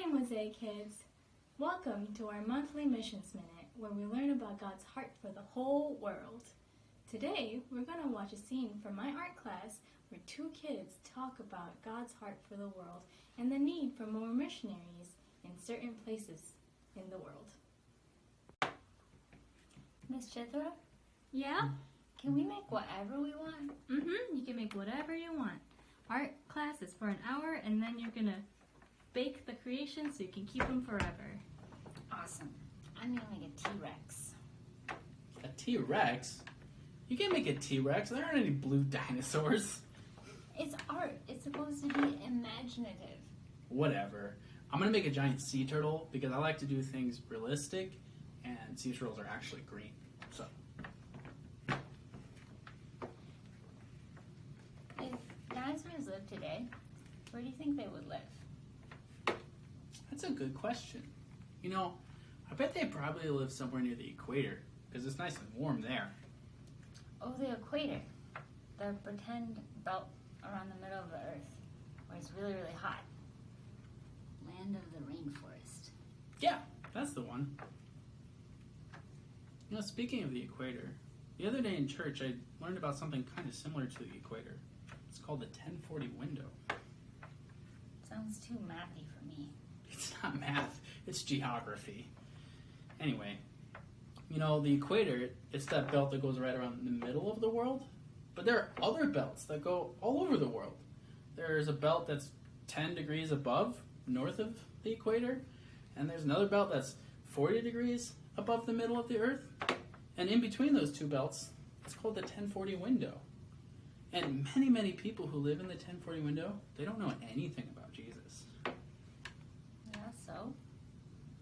morning, Mosaic kids. Welcome to our monthly Missions Minute, where we learn about God's heart for the whole world. Today, we're going to watch a scene from my art class where two kids talk about God's heart for the world and the need for more missionaries in certain places in the world. Miss Chithra, Yeah? can we make whatever we want? You can make whatever you want. Art class is for an hour, and then you're going to bake the creations so you can keep them forever. Awesome. I'm gonna make a T-Rex. A T-Rex? You can't make a T-Rex. There aren't any blue dinosaurs. It's art. It's supposed to be imaginative. Whatever. I'm going to make a giant sea turtle because I like to do things realistic, and sea turtles are actually green. So, If dinosaurs lived today, where do you think they would live? that's a good question. You know, I bet they probably live somewhere near the equator because it's nice and warm there. Oh, the equator. The pretend belt around the middle of the earth where it's really, really hot. Land of the rainforest. Yeah, that's the one. You know, speaking of the equator, the other day in church I learned about something kind of similar to the equator. It's called the 1040 window. Sounds too mathy for me. It's not math, it's geography. Anyway, you know, the equator, it's that belt that goes right around the middle of the world, but there are other belts that go all over the world. There's a belt that's 10 degrees above, north of the equator, and there's another belt that's 40 degrees above the middle of the earth, and in between those two belts, it's called the 1040 window. And many, many people who live in the 1040 window, they don't know anything about Jesus. Yeah, so?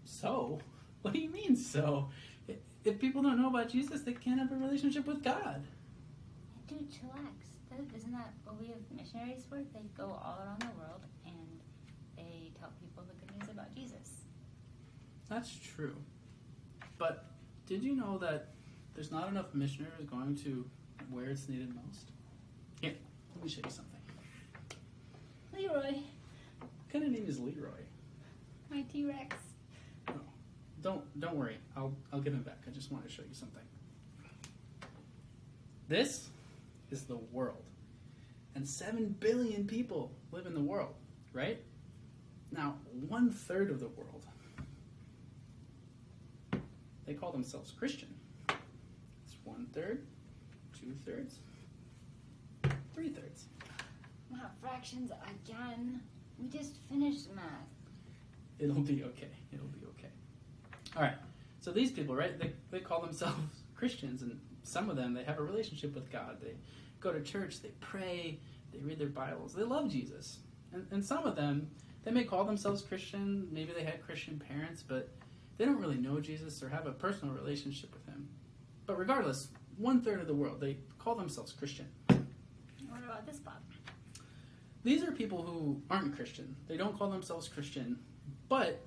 So? What do you mean, so? If people don't know about Jesus, they can't have a relationship with God. Dude, chillax. Isn't that what we have missionaries for? They go all around the world and they tell people the good news about Jesus. That's true. But did you know that there's not enough missionaries going to where it's needed most? Here, let me show you something. Leroy, What kind of name is Leroy? my T-Rex. Oh, don't worry. I'll give him back. I just want to show you something. This is the world. And 7 billion people live in the world, right? Now, 1/3 of the world, they call themselves Christian. It's 1/3, 2/3, 3/3. Not fractions again. We just finished math. It'll be okay. It'll be okay. All right. So these people, right? They call themselves Christians, and some of them, they have a relationship with God. They go to church. They pray. They read their Bibles. They love Jesus. And some of them, they may call themselves Christian. Maybe they had Christian parents, but they don't really know Jesus or have a personal relationship with him. But regardless, 1/3 of the world, they call themselves Christian. What about this, Bob? These are people who aren't Christian. They don't call themselves Christian, but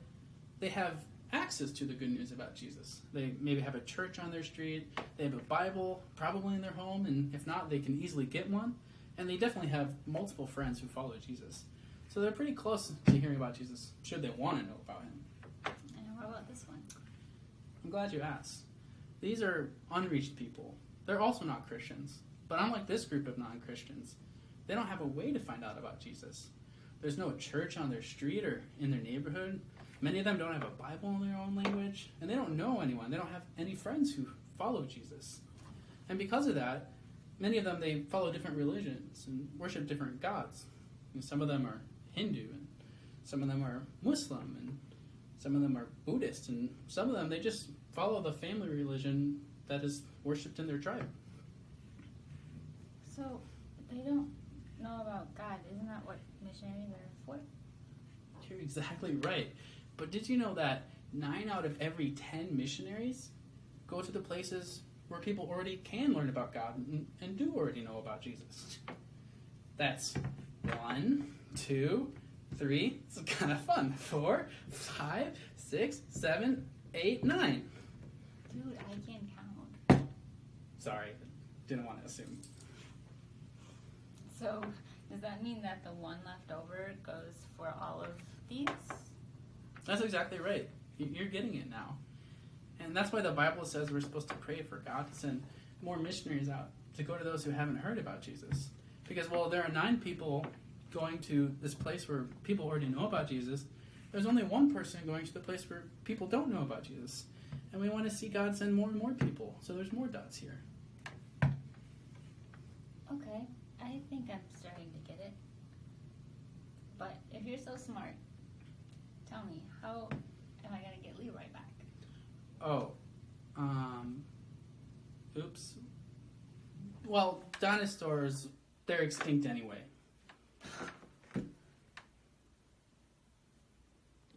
they have access to the good news about Jesus. They maybe have a church on their street, they have a Bible probably in their home, and if not, they can easily get one, and they definitely have multiple friends who follow Jesus. So they're pretty close to hearing about Jesus, should they want to know about him. And what about this one? I'm glad you asked. These are unreached people. They're also not Christians, but unlike this group of non-Christians, they don't have a way to find out about Jesus. There's no church on their street or in their neighborhood. Many of them don't have a Bible in their own language, and they don't know anyone. They don't have any friends who follow Jesus. And because of that, many of them, they follow different religions and worship different gods. And some of them are Hindu, and some of them are Muslim, and some of them are Buddhist, and some of them, they just follow the family religion that is worshipped in their tribe. So, they don't know about God. Isn't that what missionaries are for? You're exactly right. But did you know that 9 out of every 10 missionaries go to the places where people already can learn about God and do already know about Jesus? That's 1, 2, 3. It's kind of fun. 4, 5, 6, 7, 8, 9. Dude, I can't count. Sorry, didn't want to assume. So, does that mean that the one left over goes for all of these? That's exactly right. You're getting it now. And that's why the Bible says we're supposed to pray for God to send more missionaries out to go to those who haven't heard about Jesus. Because, well, there are 9 people going to this place where people already know about Jesus. There's only one person going to the place where people don't know about Jesus. And we want to see God send more and more people. So there's more dots here. Okay, I think I'm starting to get it. But if you're so smart, tell me, how am I going to get Leroy back? Oh, oops. Well, dinosaurs, they're extinct anyway.